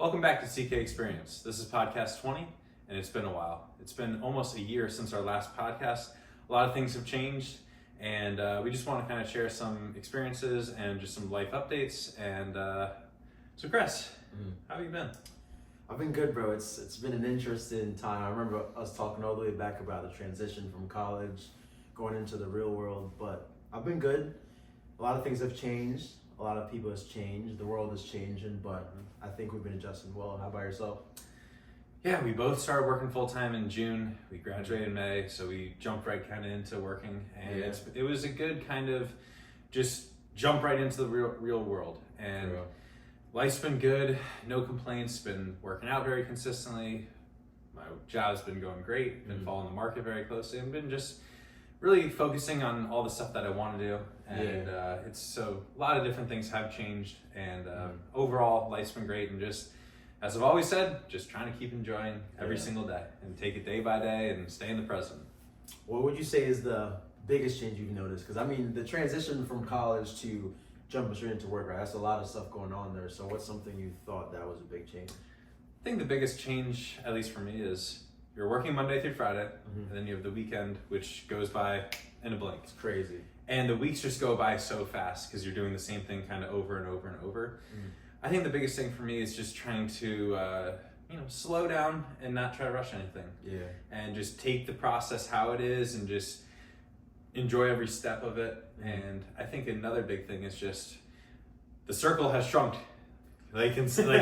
Welcome back to CK Experience. This is podcast 20, and it's been a while. It's been almost a year since our last podcast. A lot of things have changed, and we just want to kind of share some experiences and just some life updates. And so, Chris, how have you been? I've been good, bro. It's been an interesting time. I remember us talking all the way back about the transition from college, going into the real world, but I've been good. A lot of things have changed. A lot of people has changed. The world is changing, but I think we've been adjusting well. How about yourself? Yeah, we both started working full-time in June. We graduated in May, so we jumped right kind of into working. And it was a good kind of just jump right into the real world. And life's been good, no complaints, been working out very consistently. My job's been going great, been following the market very closely, and been just really focusing on all the stuff that I want to do. And it's so a lot of different things have changed, and overall life's been great, and just as I've always said, just trying to keep enjoying every single day and take it day by day and stay in the present. What would you say is the biggest change you've noticed? Because I mean, the transition from college to jumping straight into work, right? That's a lot of stuff going on there. So what's something you thought that was a big change? I think the biggest change, at least for me, is you're working Monday through Friday, and then you have the weekend, which goes by in a blink. It's crazy. And the weeks just go by so fast because you're doing the same thing kind of over and over and over. I think the biggest thing for me is just trying to, slow down and not try to rush anything. Yeah. And just take the process how it is and just enjoy every step of it. And I think another big thing is just the circle has shrunk like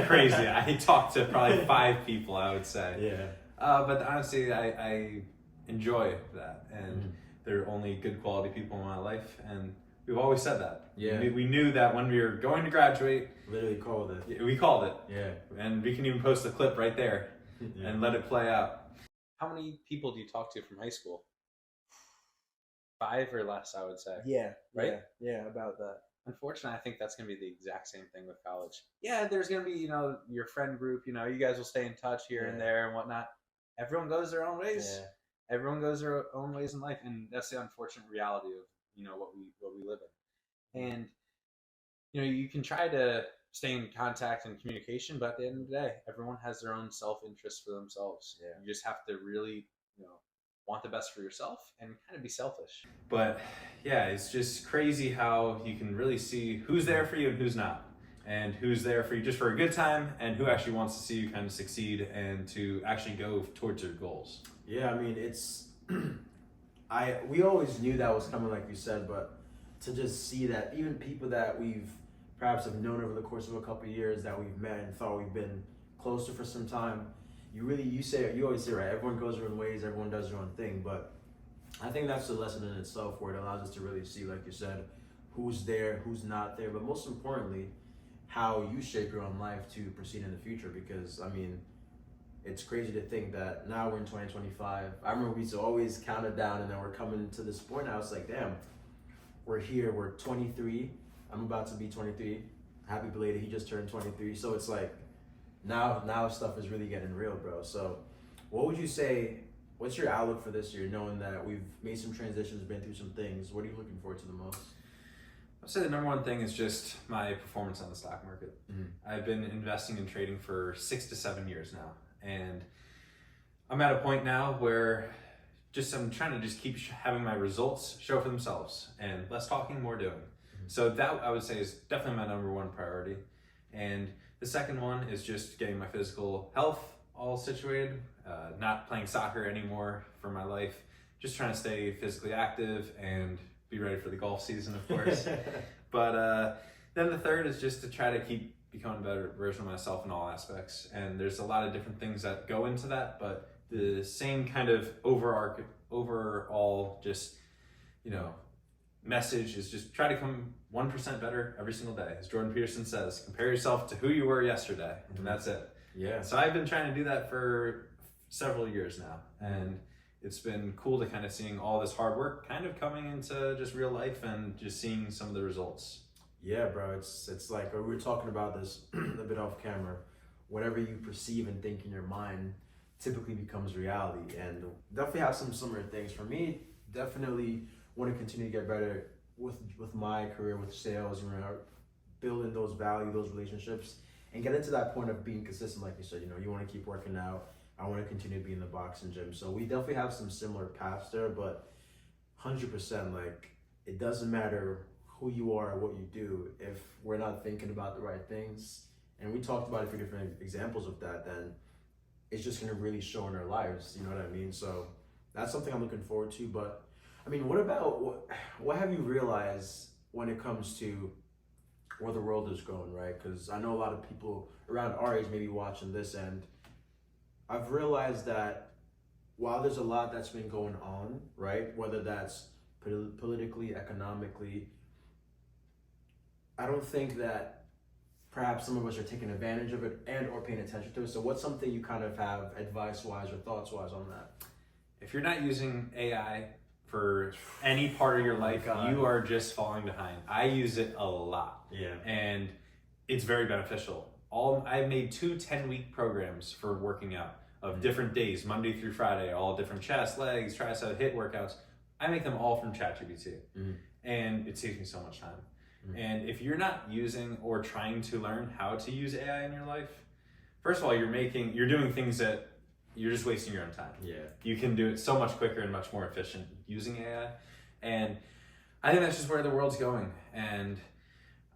crazy. I talked to probably 5 people, I would say. Yeah. But honestly, I enjoy that, and they're only good quality people in my life, and we've always said that. Yeah. We knew that when we were going to graduate. Literally called it. We called it. Yeah. And we can even post a clip right there and let it play out. How many people do you talk to from high school? 5 or less, I would say. Yeah. Right? Yeah, about that. Unfortunately, I think that's going to be the exact same thing with college. Yeah, there's going to be, your friend group, you guys will stay in touch here and there and whatnot. Everyone goes their own ways. Yeah. Everyone goes their own ways in life, and that's the unfortunate reality of, what we live in. And, you can try to stay in contact and communication, but at the end of the day, everyone has their own self-interest for themselves. Yeah. You just have to really, want the best for yourself and kind of be selfish. But yeah, it's just crazy how you can really see who's there for you and who's not, and who's there for you just for a good time, and who actually wants to see you kind of succeed and to actually go towards your goals. Yeah, I mean, it's we always knew that was coming, like you said, but to just see that even people that we've perhaps have known over the course of a couple of years that we've met and thought we've been closer for some time, you always say, right, everyone goes their own ways, everyone does their own thing, but I think that's a lesson in itself where it allows us to really see, like you said, who's there, who's not there, but most importantly, how you shape your own life to proceed in the future. Because I mean, it's crazy to think that now we're in 2025. I remember we used to always count it down, and then we're coming to this point now. It's like, damn, we're here, we're 23. I'm about to be 23. Happy belated, he just turned 23. So it's like, now stuff is really getting real, bro. So what would you say, what's your outlook for this year, knowing that we've made some transitions, been through some things? What are you looking forward to the most? I'd say the number one thing is just my performance on the stock market. I've been investing and trading for 6 to 7 years now, and I'm at a point now where I'm trying to just keep having my results show for themselves, and less talking, more doing. So that, I would say, is definitely my number one priority. And the second one is just getting my physical health all situated, not playing soccer anymore for my life, just trying to stay physically active and be ready for the golf season, of course. But then the third is just to try to keep becoming a better version of myself in all aspects. And there's a lot of different things that go into that, but the same kind of overall just, message is just try to come 1% better every single day. As Jordan Peterson says, compare yourself to who you were yesterday, and that's it. Yeah. So I've been trying to do that for several years now, and it's been cool to kind of seeing all this hard work kind of coming into just real life and just seeing some of the results. Yeah, bro, it's like we were talking about this a bit off camera. Whatever you perceive and think in your mind typically becomes reality, and definitely have some similar things. For me, definitely want to continue to get better with my career, with sales, building those value, those relationships, and get into that point of being consistent, like you said. You want to keep working out. I want to continue to be in the boxing gym. So we definitely have some similar paths there, but 100%, like, it doesn't matter who you are or what you do if we're not thinking about the right things. And we talked about a few different examples of that, then it's just going to really show in our lives. You know what I mean? So that's something I'm looking forward to. But I mean, what have you realized when it comes to where the world is going, right? Because I know a lot of people around our age may be watching this, and I've realized that while there's a lot that's been going on, right, whether that's politically, economically, I don't think that perhaps some of us are taking advantage of it and or paying attention to it. So what's something you kind of have advice-wise or thoughts-wise on that? If you're not using AI for any part of your life, you are just falling behind. I use it a lot. Yeah. And it's very beneficial. I made 2 10-week programs for working out of different days, Monday through Friday, all different chest, legs, tricep, hit workouts. I make them all from ChatGPT. And it saves me so much time. And if you're not using or trying to learn how to use AI in your life, first of all, you're doing things that you're just wasting your own time. Yeah. You can do it so much quicker and much more efficient using AI. And I think that's just where the world's going. And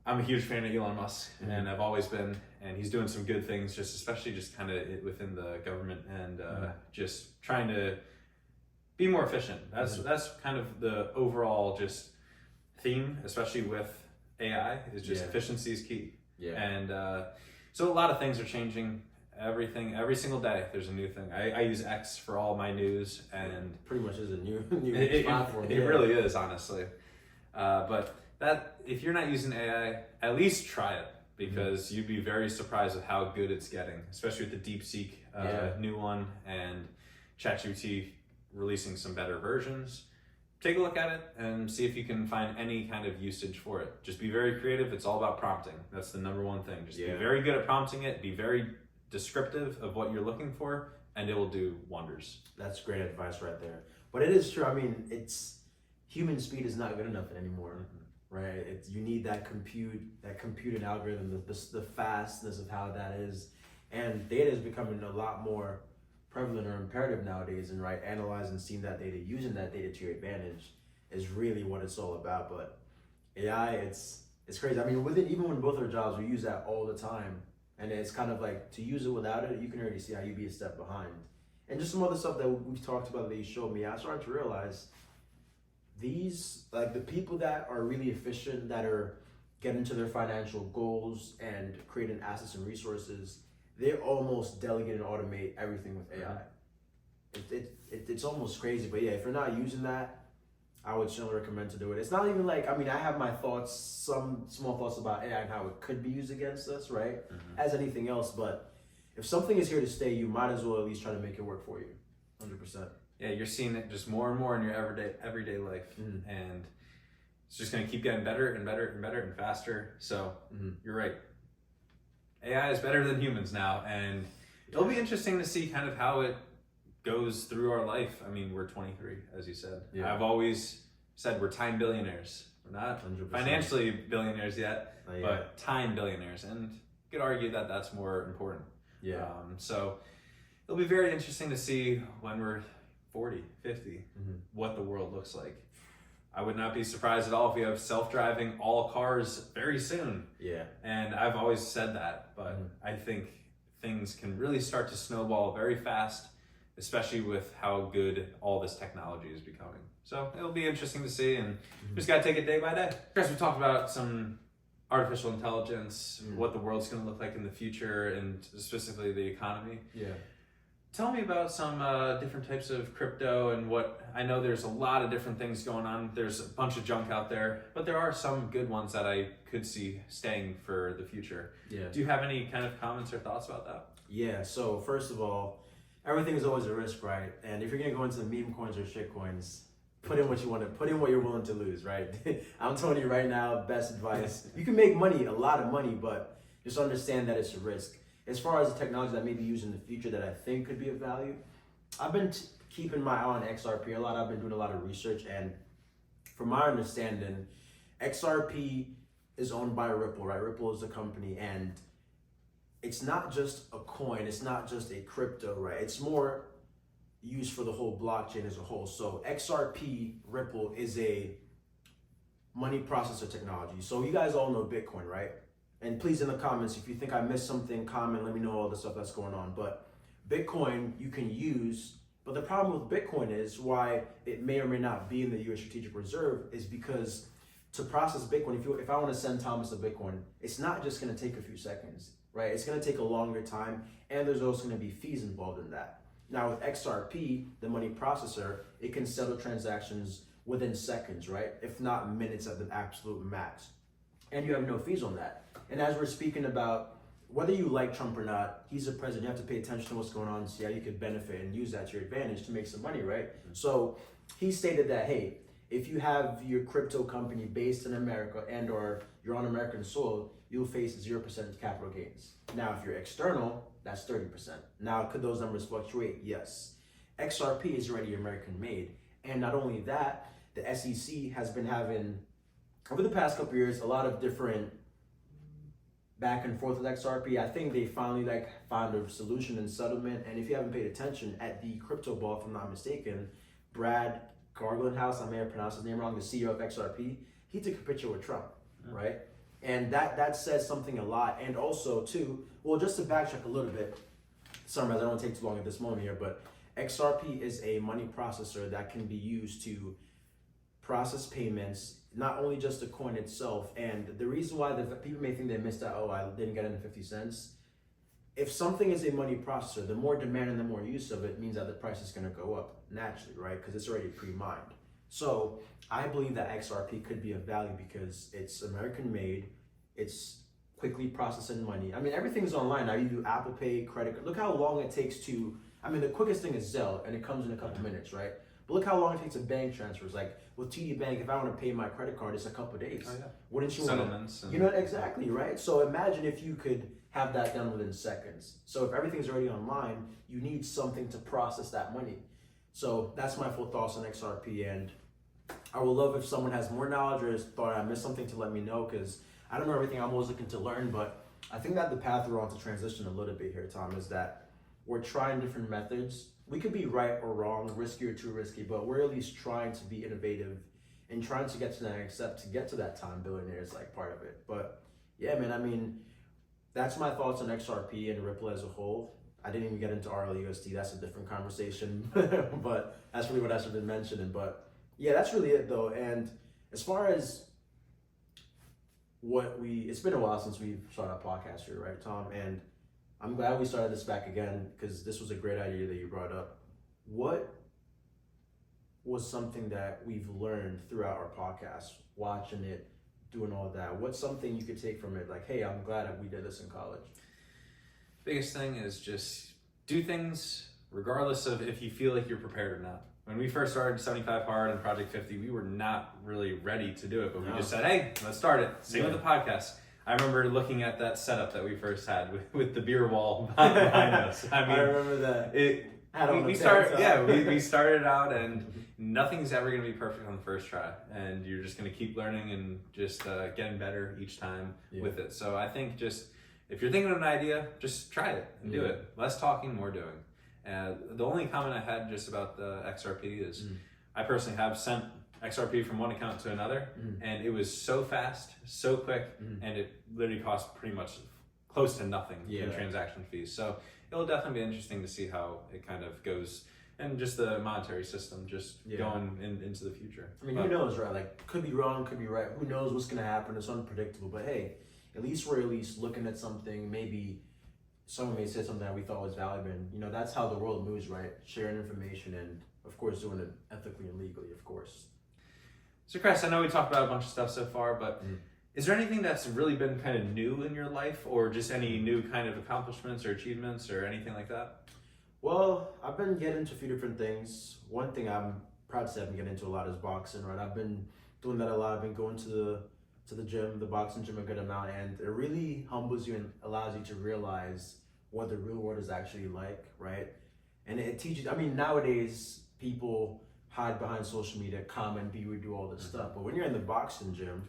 I'm a huge fan of Elon Musk, and I've always been, and he's doing some good things, especially kind of within the government and just trying to be more efficient. That's kind of the overall just theme, especially with AI, is just efficiency is key. Yeah. And so a lot of things are changing. Every single day there's a new thing. I use X for all my news, and pretty much is a new platform. It really is, honestly. But that, if you're not using AI, at least try it, because you'd be very surprised at how good it's getting, especially with the DeepSeek new one and ChatGPT releasing some better versions. Take a look at it and see if you can find any kind of usage for it. Just be very creative. It's all about prompting. That's the number one thing. Just be very good at prompting it. Be very descriptive of what you're looking for, and it will do wonders. That's great advice right there. But it is true. I mean, human speed is not good enough anymore, right? You need that computed algorithm, the fastness of how that is, and data is becoming a lot more prevalent or imperative nowadays. And analyzing, seeing that data, using that data to your advantage is really what it's all about. But AI, it's crazy. I mean, even when both our jobs, we use that all the time. And it's kind of like, to use it without it, you can already see how you'd be a step behind. And just some other stuff that we've talked about that you showed me, I started to realize the people that are really efficient, that are getting to their financial goals and creating assets and resources, they almost delegate and automate everything with AI. It's almost crazy, but yeah, if you're not using that, I would certainly recommend to do it. It's not even like, I mean, I have my thoughts, some small thoughts about AI and how it could be used against us, right? As anything else, but if something is here to stay, you might as well at least try to make it work for you, 100%. Yeah, you're seeing it just more and more in your everyday life, and it's just going to keep getting better and better and better and faster. So you're right. AI is better than humans now, and it'll be interesting to see kind of how it goes through our life. I mean, we're 23, as you said. Yeah. I've always said we're time billionaires. We're not 100%. Financially billionaires yet, but time billionaires. And you could argue that that's more important. Yeah. So it'll be very interesting to see when we're 40, 50, what the world looks like. I would not be surprised at all if we have self-driving all cars very soon. Yeah. And I've always said that, but I think things can really start to snowball very fast, especially with how good all this technology is becoming. So it'll be interesting to see, and we just gotta take it day by day. Chris, we talked about some artificial intelligence, what the world's gonna look like in the future, and specifically the economy. Yeah. Tell me about some different types of crypto and what, I know there's a lot of different things going on. There's a bunch of junk out there, but there are some good ones that I could see staying for the future. Yeah. Do you have any kind of comments or thoughts about that? Yeah, so first of all, everything is always a risk, right? And if you're gonna go into meme coins or shit coins, put in what you want to, put in what you're willing to lose, right? I'm telling you right now, best advice. You can make money, a lot of money, but just understand that it's a risk. As far as the technology that may be used in the future that I think could be of value, I've been keeping my eye on XRP a lot. I've been doing a lot of research, and from my understanding, XRP is owned by Ripple, right? Ripple is the company, and it's not just a coin, it's not just a crypto, right? It's more used for the whole blockchain as a whole. So XRP Ripple is a money processor technology. So you guys all know Bitcoin, right? And please in the comments, if you think I missed something, comment, let me know all the stuff that's going on. But Bitcoin you can use, but the problem with Bitcoin is why it may or may not be in the US Strategic Reserve is because to process Bitcoin, if I want to send Thomas a Bitcoin, it's not just going to take a few seconds, right? It's going to take a longer time, and there's also going to be fees involved in that. Now with XRP, the money processor, it can settle transactions within seconds, right? If not minutes at the absolute max. And you have no fees on that. And as we're speaking about, whether you like Trump or not, he's the president. You have to pay attention to what's going on and see how you could benefit and use that to your advantage to make some money, right? So he stated that, hey, if you have your crypto company based in America and or you're on American soil, you'll face 0% capital gains. Now, if you're external, that's 30%. Now, could those numbers fluctuate? Yes. XRP is already American made. And not only that, the SEC has been having, over the past couple of years, a lot of different back and forth with XRP. I think they finally found a solution and settlement. And if you haven't paid attention, at the crypto ball, if I'm not mistaken, Brad Garlandhouse, I may have pronounced his name wrong, the CEO of XRP, he took a picture with Trump, right? And that says something a lot. And also too, well, just to backtrack a little bit, sorry, I don't want to take too long at this moment here, but XRP is a money processor that can be used to process payments, not only just the coin itself. And the reason why the people may think they missed out, oh, I didn't get it in 50 cents. If something is a money processor, the more demand and the more use of it means that the price is going to go up naturally, right? Because it's already pre-mined. So I believe that XRP could be of value because it's American made, it's quickly processing money. I mean, everything's online now. You do Apple Pay, credit card. Look how long it takes to, I mean, the quickest thing is Zelle, and it comes in a couple minutes, right? But look how long it takes a bank transfers. Like with TD Bank, if I want to pay my credit card, it's a couple of days. Oh, yeah. Wouldn't you Settlements want to? You know, exactly, right? So imagine if you could have that done within seconds. So if everything's already online, you need something to process that money. So that's my full thoughts on XRP, and I would love if someone has more knowledge or has thought I missed something to let me know, because I don't know everything. I'm always looking to learn, but I think that the path we're on to transition a little bit here, Tom, is that we're trying different methods. We could be right or wrong, risky or too risky, but we're at least trying to be innovative and trying to get to the next step to get to that time billionaire is like part of it. But yeah, man, I mean, that's my thoughts on XRP and Ripple as a whole. I didn't even get into RLUSD. That's a different conversation, but that's really what I should have been mentioning. But yeah, that's really it though. And as far as it's been a while since we've started a podcast here, right, Tom? And I'm glad we started this back again because this was a great idea that you brought up. What was something that we've learned throughout our podcast, watching it, doing all that? What's something you could take from it? Like, hey, I'm glad that we did this in college. Biggest thing is just do things regardless of if you feel like you're prepared or not. When we first started 75 Hard and Project 50, we were not really ready to do it, but we just said, hey, let's start it. Same with the podcast. I remember looking at that setup that we first had with the beer wall behind us. I mean, I remember that. We started out, and nothing's ever going to be perfect on the first try, and you're just going to keep learning and just getting better each time with it. So I think just if you're thinking of an idea, just try it and do it. Less talking, more doing. The only comment I had just about the XRP is I personally have sent XRP from one account to another, and it was so fast, so quick, and it literally cost pretty much close to nothing in transaction fees. So it'll definitely be interesting to see how it kind of goes, and just the monetary system just going into the future. I mean, who knows, right? Like, could be wrong, could be right. Who knows what's going to happen? It's unpredictable. But hey, at least we're looking at something. Maybe someone may say something that we thought was valuable, and you know, that's how the world moves, right? Sharing information and, of course, doing it ethically and legally, of course. So, Kress, I know we talked about a bunch of stuff so far, but is there anything that's really been kind of new in your life, or just any new kind of accomplishments or achievements or anything like that? Well, I've been getting into a few different things. One thing I'm proud to say I've been getting into a lot is boxing, right? I've been doing that a lot. I've been going to the gym, the boxing gym, a good amount, and it really humbles you and allows you to realize what the real world is actually like, right? And it teaches, I mean, nowadays people hide behind social media, comment, be rude, do all this stuff. But when you're in the boxing gym,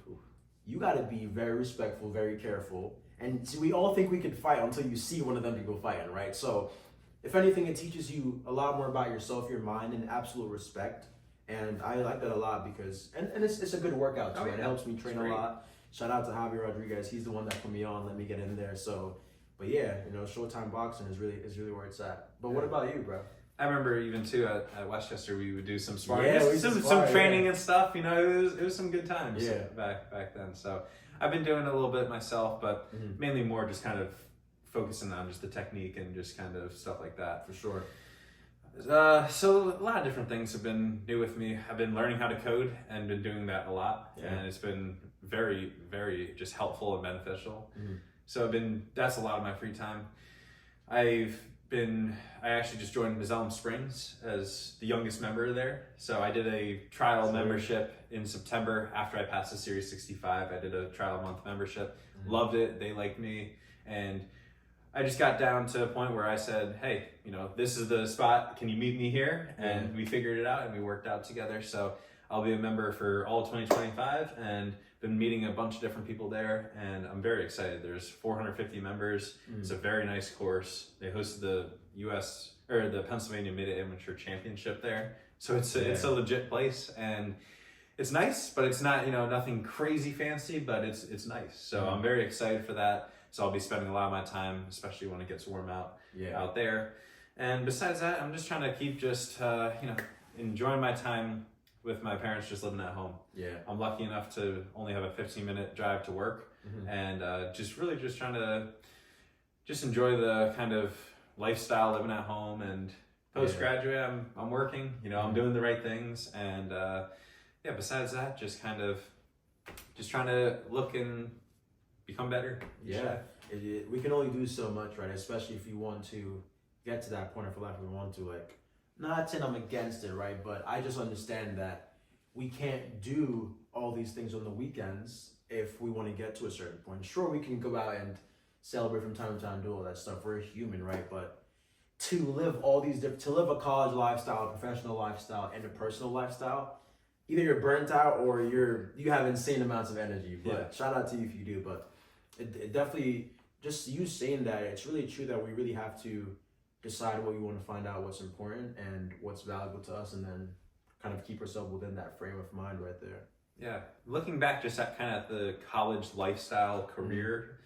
you got to be very respectful, very careful. And so we all think we could fight until you see one of them people fighting, right? So if anything, it teaches you a lot more about yourself, your mind, and absolute respect. And I like that a lot because, and it's a good workout too. It helps me train a lot. Shout out to Javi Rodriguez. He's the one that put me on, let me get in there. So, but yeah, Showtime Boxing is really where it's at. But what about you, bro? I remember even too at Westchester we would do some sparring, Yeah, some training and stuff. It was some good times Yeah. back then. So I've been doing it a little bit myself, but mainly more just kind of focusing on just the technique and just kind of stuff like that. For sure. So a lot of different things have been new with me. I've been learning how to code and been doing that a lot, and it's been very, very just helpful and beneficial. So that's a lot of my free time. I actually just joined Mazellum Springs as the youngest member there. So I did a trial membership in September after I passed the Series 65. I did a trial month membership, loved it, they liked me, and I just got down to a point where I said, hey, this is the spot, can you meet me here? And we figured it out and we worked out together. So I'll be a member for all 2025 and been meeting a bunch of different people there, and I'm very excited. There's 450 members. It's a very nice course. They hosted the Pennsylvania Mid-Amateur Championship there. So it's a legit place, and it's nice, but it's not, nothing crazy fancy, but it's nice. So I'm very excited for that. So I'll be spending a lot of my time, especially when it gets warm out there. And besides that, I'm just trying to keep enjoying my time with my parents just living at home. Yeah. I'm lucky enough to only have a 15-minute drive to work, and just trying to just enjoy the kind of lifestyle living at home. And postgraduate, I'm working, I'm doing the right things, and besides that, just kind of just trying to look and become better. Yeah. We can only do so much, right? Especially if you want to get to that point, if a lot of people want to, not saying I'm against it, right? But I just understand that we can't do all these things on the weekends if we want to get to a certain point. Sure, we can go out and celebrate from time to time, do all that stuff. We're human, right? But to live to live a college lifestyle, a professional lifestyle, and a personal lifestyle, either you're burnt out or you have insane amounts of energy. But shout out to you if you do. But it definitely, just you saying that, it's really true that we really have to decide what we want to find out, what's important and what's valuable to us, and then kind of keep ourselves within that frame of mind right there. Yeah. Looking back just at kind of the college lifestyle career,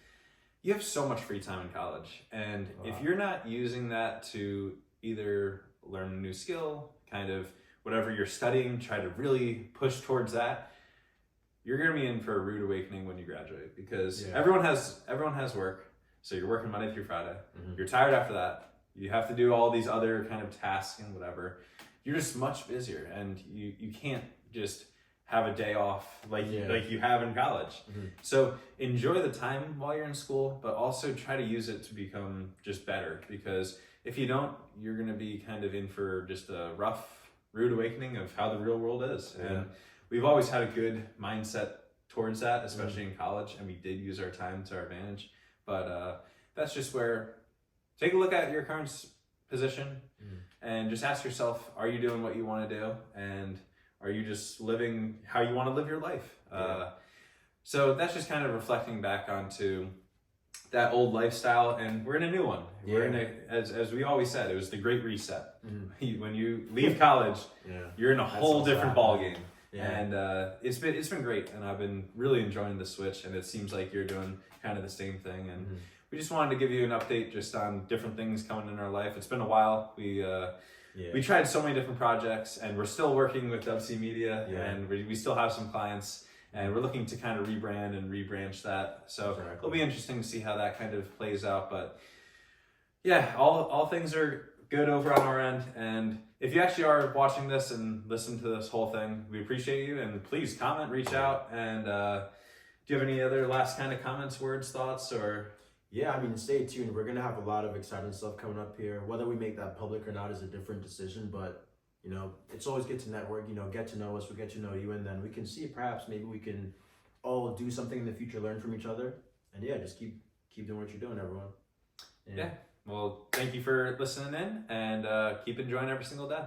you have so much free time in college. And if you're not using that to either learn a new skill, kind of whatever you're studying, try to really push towards that, you're going to be in for a rude awakening when you graduate, because everyone has work. So you're working Monday through Friday. You're tired after that. You have to do all these other kind of tasks and whatever. You're just much busier, and you can't just have a day off like you have in college. So enjoy the time while you're in school, but also try to use it to become just better, because if you don't, you're going to be kind of in for just a rude awakening of how the real world is. And we've always had a good mindset towards that, especially in college, and we did use our time to our advantage. But that's just where, take a look at your current position and just ask yourself, are you doing what you want to do? And are you just living how you want to live your life? So that's just kind of reflecting back onto that old lifestyle, and we're in a new one. We're in as we always said, it was the great reset. When you leave college, you're in a whole different ball game. And it's been great, and I've been really enjoying the switch, and it seems like you're doing kind of the same thing. And we just wanted to give you an update just on different things coming in our life. It's been a while. We tried so many different projects, and we're still working with WC Media, and we still have some clients, and we're looking to kind of rebrand and rebranch that. So it'll be interesting to see how that kind of plays out. But yeah, all things are good over on our end. And if you actually are watching this and listen to this whole thing, we appreciate you, and please comment, reach out. And do you have any other last kind of comments, words, thoughts, or? Yeah, I mean, stay tuned. We're going to have a lot of exciting stuff coming up here. Whether we make that public or not is a different decision, but, it's always good to network, get to know us, we get to know you, and then we can see perhaps maybe we can all do something in the future, learn from each other, and just keep doing what you're doing, everyone. Yeah. Well, thank you for listening in, and keep enjoying every single day.